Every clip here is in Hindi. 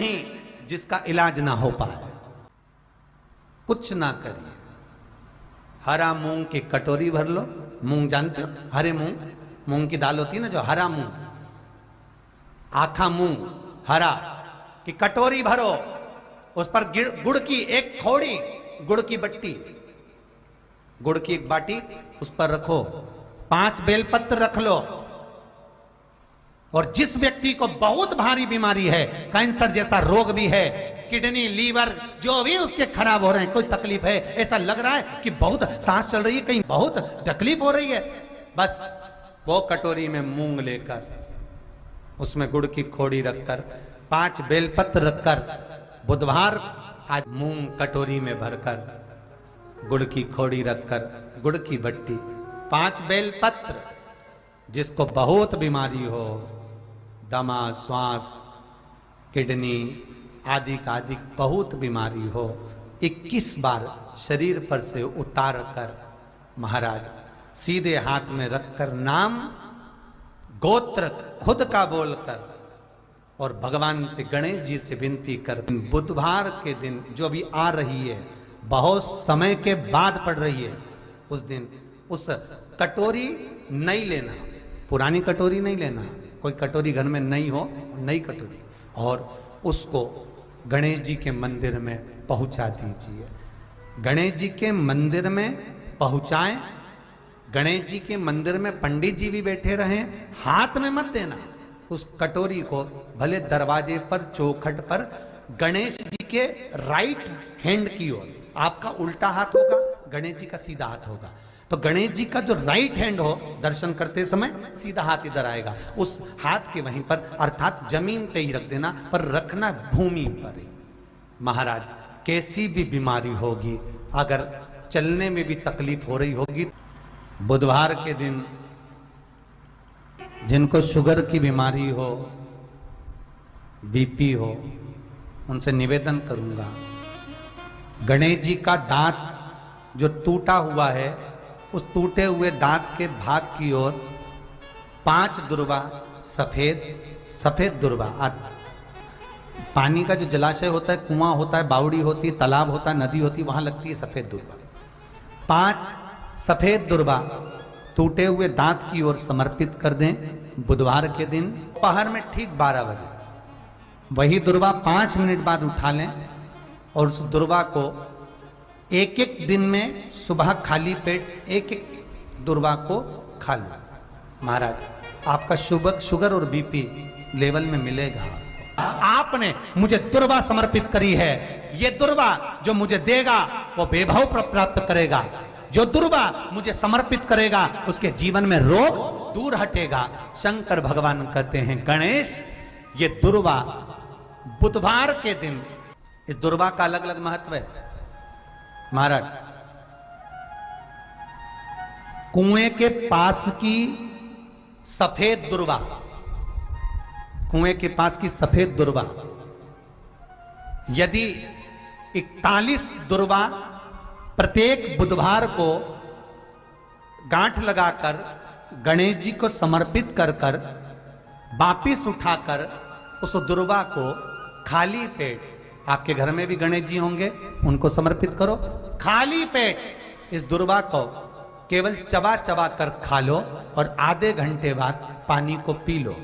नहीं जिसका इलाज ना हो पाए। कुछ ना करिए, हरा मूंग की कटोरी भर लो। मूंग जानते हो, हरे मूंग, मूंग की दाल होती है ना जो, हरा मूंग, आखा मूंग हरा की कटोरी भरो, उस पर गुड़ की एक थोड़ी, गुड़ की बट्टी, गुड़ की एक बाटी उस पर रखो, 5 बेलपत्र रख लो। और जिस व्यक्ति को बहुत भारी बीमारी है, कैंसर जैसा रोग भी है, किडनी लीवर जो भी उसके खराब हो रहे हैं, कोई तकलीफ है, ऐसा लग रहा है कि बहुत सांस चल रही है, कहीं बहुत तकलीफ हो रही है, बस वो कटोरी में मूंग लेकर, उसमें गुड़ की खोड़ी रखकर, 5 बेलपत्र रखकर, बुधवार आज मूंग कटोरी में भरकर, गुड़ की खोड़ी रखकर, गुड़ की बट्टी, 5 बेलपत्र, जिसको बहुत बीमारी हो, दमा, श्वास, किडनी आदि का आदि बहुत बीमारी हो, 21 बार शरीर पर से उतार कर महाराज सीधे हाथ में रखकर नाम गोत्र खुद का बोलकर और भगवान से, गणेश जी से विनती कर, बुधवार के दिन जो भी आ रही है, बहुत समय के बाद पड़ रही है, उस दिन उस कटोरी नहीं लेना, पुरानी कटोरी नहीं लेना, कोई कटोरी घर में नहीं हो, नई कटोरी, और उसको गणेश जी के मंदिर में पहुंचा दीजिए। गणेश जी के मंदिर में पहुंचाएं, गणेश जी के मंदिर में पंडित जी भी बैठे रहें, हाथ में मत देना उस कटोरी को, भले दरवाजे पर, चौखट पर, गणेश जी के राइट हैंड की ओर, आपका उल्टा हाथ होगा, गणेश जी का सीधा हाथ होगा, तो गणेश जी का जो राइट हैंड हो, दर्शन करते समय सीधा हाथ इधर आएगा, उस हाथ के वहीं पर, अर्थात जमीन पे ही रख देना, पर रखना भूमि पर ही। महाराज कैसी भी बीमारी होगी, अगर चलने में भी तकलीफ हो रही होगी, बुधवार के दिन जिनको शुगर की बीमारी हो, बीपी हो, उनसे निवेदन करूंगा, गणेश जी का दांत जो टूटा हुआ है, उस टूटे हुए दांत के भाग की ओर 5 दुर्वा, सफेद दुर्वा, पानी का जो जलाशय होता है, कुआं होता है, बावड़ी होती है, तालाब होता है, नदी होती है, वहां लगती है सफेद दुर्वा, 5 सफेद दुर्वा टूटे हुए दांत की ओर समर्पित कर दें। बुधवार के दिन दोपहर में ठीक 12 बजे वही दुर्वा 5 मिनट बाद उठा लें और उस दुर्वा को एक दिन में सुबह खाली पेट एक दुर्वा को खा लें। महाराज आपका शुगर और बीपी लेवल में मिलेगा। आपने मुझे दुर्वा समर्पित करी है, ये दुर्वा जो मुझे देगा वो वैभव प्राप्त करेगा, जो दुर्वा मुझे समर्पित करेगा उसके जीवन में रोग दूर हटेगा। शंकर भगवान कहते हैं, गणेश ये दुर्वा बुधवार के दिन, इस दुर्वा का अलग अलग महत्व है। महाराज कुएं के पास की सफेद दुर्वा, कुएं के पास की सफेद दुर्वा, यदि 41 दुर्वा प्रत्येक बुधवार को गांठ लगाकर गणेश जी को समर्पित कर कर वापिस उठाकर उस दुर्वा को खाली पेट, आपके घर में भी गणेश जी होंगे, उनको समर्पित करो, खाली पेट इस दुर्वा को केवल चबा चबा कर खा लो और आधे घंटे बाद पानी को पी लो।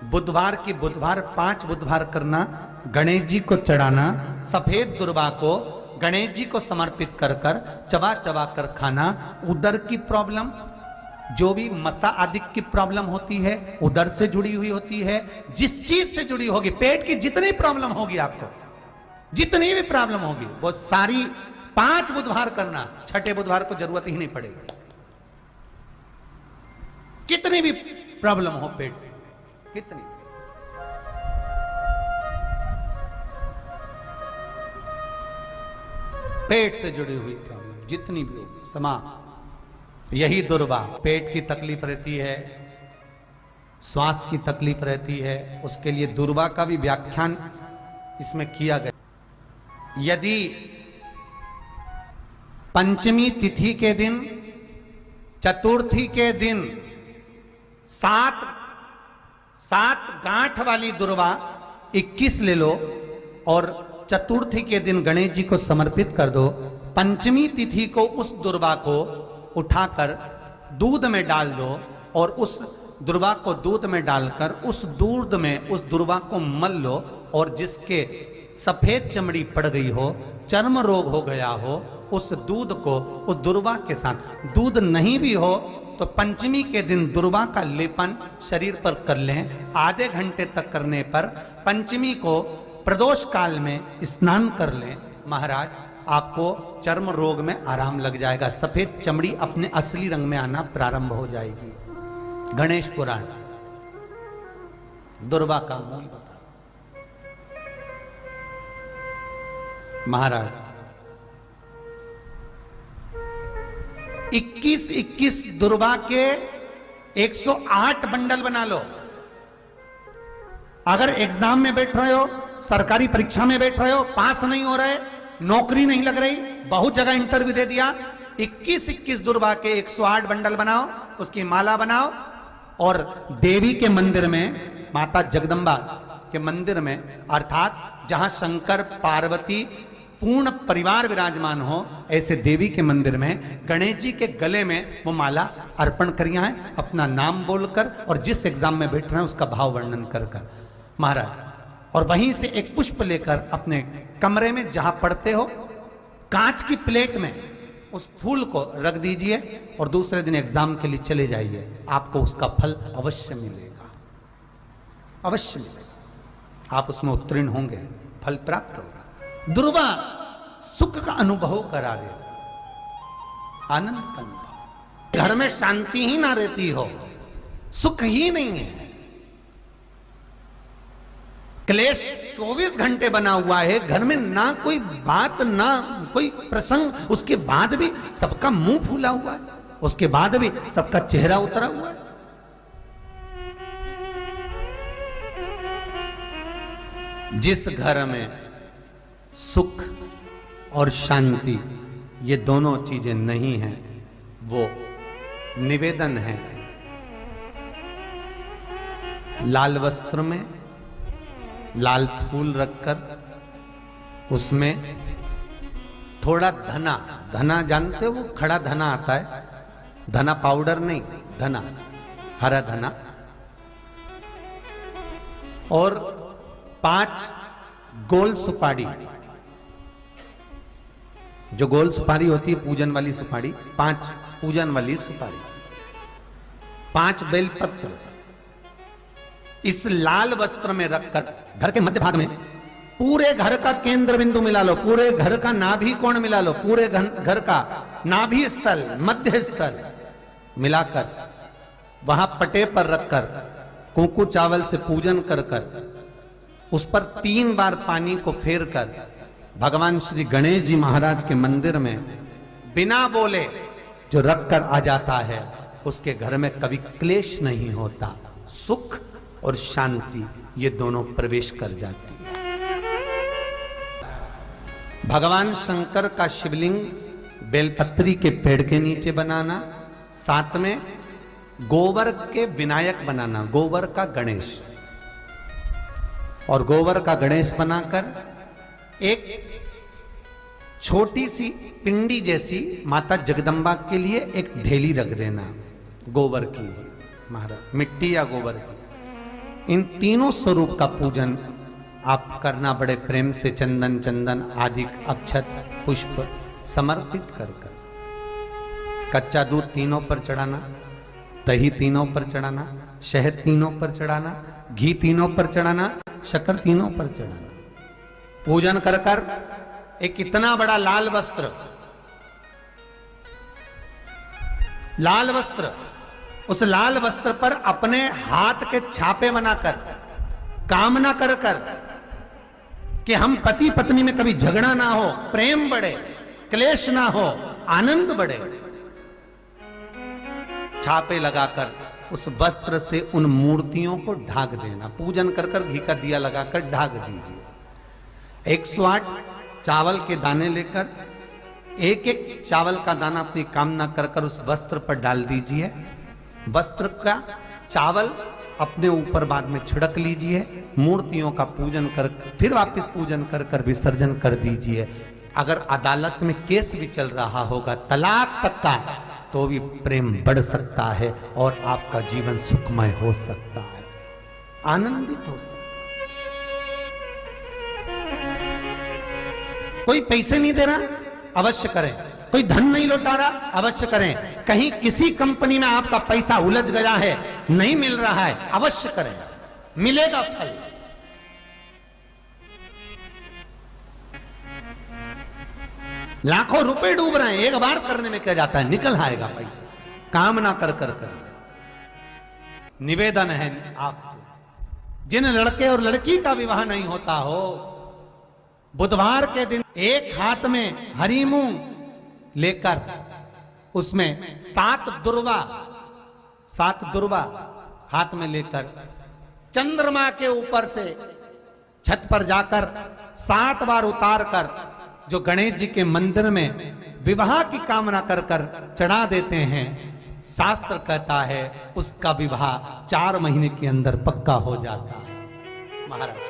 बुधवार की बुधवार 5 बुधवार करना, गणेश जी को चढ़ाना, सफेद दुर्वा को गणेश जी को समर्पित कर कर चबा चबा कर खाना। उदर की प्रॉब्लम, जो भी मसा आदि की प्रॉब्लम होती है, उदर से जुड़ी हुई होती है, जिस चीज से जुड़ी होगी, पेट की जितनी प्रॉब्लम होगी, आपको जितनी भी प्रॉब्लम होगी, वो सारी 5 बुधवार करना, 6ठे बुधवार को जरूरत ही नहीं पड़ेगी। कितनी भी प्रॉब्लम हो पेट से, कितनी, पेट से जुड़ी हुई प्रॉब्लम जितनी भी होगी समाप्त। यही दुर्वा, पेट की तकलीफ रहती है, श्वास की तकलीफ रहती है, उसके लिए दुर्वा का भी व्याख्यान इसमें किया गया। यदि पंचमी तिथि के दिन, चतुर्थी के दिन 7 गांठ वाली दुर्वा 21 ले लो और चतुर्थी के दिन गणेश जी को समर्पित कर दो। पंचमी तिथि को उस दुर्वा को उठाकर दूध में डाल दो और उस दुर्वा को दूध में डालकर उस दूध में उस दुर्वा को मल लो, और जिसके सफेद चमड़ी पड़ गई हो, चर्म रोग हो गया हो, उस दूध को उस दुर्वा के साथ, दूध नहीं भी हो तो पंचमी के दिन दुर्वा का लेपन शरीर पर कर लें। आधे घंटे तक करने पर पंचमी को प्रदोष काल में स्नान कर लें। महाराज आपको चर्म रोग में आराम लग जाएगा, सफेद चमड़ी अपने असली रंग में आना प्रारंभ हो जाएगी। गणेश पुराण दुर्वा का मूल बता। महाराज 21 दुर्वा के 108 बंडल बना लो। अगर एग्जाम में बैठ रहे हो, सरकारी परीक्षा में बैठ रहे हो, पास नहीं हो रहे, नौकरी नहीं लग रही, बहुत जगह इंटरव्यू दे दिया, 21 दुर्वा के 108 बंडल बनाओ, उसकी माला बनाओ और देवी के मंदिर में, माता जगदम्बा के मंदिर में, अर्थात जहां शंकर पार्वती पूर्ण परिवार विराजमान हो, ऐसे देवी के मंदिर में गणेश जी के गले में वो माला अर्पण करिया है, अपना नाम बोलकर और जिस एग्जाम में बैठ रहे हैं उसका भाव वर्णन कर कर महाराज। और वहीं से एक पुष्प लेकर अपने कमरे में जहां पढ़ते हो, कांच की प्लेट में उस फूल को रख दीजिए और दूसरे दिन एग्जाम के लिए चले जाइए। आपको उसका फल अवश्य मिलेगा, अवश्य मिलेगा। आप उसमें उत्तीर्ण होंगे, फल प्राप्त होगा। दुर्वा सुख का अनुभव करा देता, आनंद का अनुभव। घर में शांति ही ना रहती हो, सुख ही नहीं है, क्लेश 24 घंटे बना हुआ है घर में, ना कोई बात ना कोई प्रसंग, उसके बाद भी सबका मुंह फूला हुआ है, उसके बाद भी सबका चेहरा उतरा हुआ है। जिस घर में सुख और शांति ये दोनों चीजें नहीं हैं, वो निवेदन है लाल वस्त्र में लाल फूल रखकर उसमें थोड़ा धना, धना जानते हो, वो खड़ा धना आता है, धना पाउडर नहीं, धना, हरा धना, और 5 गोल सुपारी, जो गोल सुपारी होती है पूजन वाली सुपारी, 5 पूजन वाली सुपारी, 5 बेलपत्र इस लाल वस्त्र में रखकर घर के मध्य भाग में पूरे घर का केंद्र बिंदु मिला लो, पूरे घर का नाभि कोण मिला लो, पूरे घर का नाभि स्थल, मध्य स्थल मिलाकर वहां पटे पर रखकर कुंकू चावल से पूजन कर उस पर 3 बार पानी को फेर कर भगवान श्री गणेश जी महाराज के मंदिर में बिना बोले जो रखकर आ जाता है, उसके घर में कभी क्लेश नहीं होता, सुख और शांति ये दोनों प्रवेश कर जाती है। भगवान शंकर का शिवलिंग बेलपत्री के पेड़ के नीचे बनाना, साथ में गोबर के विनायक बनाना, गोबर का गणेश, और गोबर का गणेश बनाकर एक छोटी सी पिंडी जैसी माता जगदम्बा के लिए एक ढेली रख देना गोबर की, महाराज मिट्टी या गोबर की। इन तीनों स्वरूप का पूजन आप करना बड़े प्रेम से, चंदन चंदन आदि अक्षत पुष्प समर्पित कर कर। कच्चा दूध तीनों पर चढ़ाना, दही तीनों पर चढ़ाना, शहद तीनों पर चढ़ाना, घी तीनों पर चढ़ाना, शक्कर तीनों पर चढ़ाना। पूजन कर कर एक इतना बड़ा लाल वस्त्र, लाल वस्त्र, उस लाल वस्त्र पर अपने हाथ के छापे बनाकर कामना कर कर कि हम पति पत्नी में कभी झगड़ा ना हो, प्रेम बढ़े, क्लेश ना हो, आनंद बढ़े। छापे लगाकर उस वस्त्र से उन मूर्तियों को ढाक देना। पूजन कर कर घी का दिया लगाकर ढाक दीजिए। 108 चावल के दाने लेकर एक एक चावल का दाना अपनी कामना कर कर उस वस्त्र पर डाल दीजिए। वस्त्र का चावल अपने ऊपर बाद में छिड़क लीजिए, मूर्तियों का पूजन कर फिर वापस पूजन कर कर विसर्जन कर दीजिए। अगर अदालत में केस भी चल रहा होगा तलाक तक का, तो भी प्रेम बढ़ सकता है और आपका जीवन सुखमय हो सकता है, आनंदित हो सकता है। कोई पैसे नहीं दे रहा, अवश्य करें। कोई धन नहीं लौटा रहा, अवश्य करें। कहीं किसी कंपनी में आपका पैसा उलझ गया है, नहीं मिल रहा है, अवश्य करें, मिलेगा फल। लाखों रुपए डूब रहे हैं, एक बार करने में क्या जाता है, निकल आएगा पैसा। काम ना कर कर कर। निवेदन है आपसे, जिन लड़के और लड़की का विवाह नहीं होता हो, बुधवार के दिन एक हाथ में हरी मूंग लेकर उसमें 7 दुर्वा हाथ में लेकर चंद्रमा के ऊपर से छत पर जाकर 7 बार उतार कर जो गणेश जी के मंदिर में विवाह की कामना कर कर चढ़ा देते हैं, शास्त्र कहता है उसका विवाह 4 महीने के अंदर पक्का हो जाता है। महाराज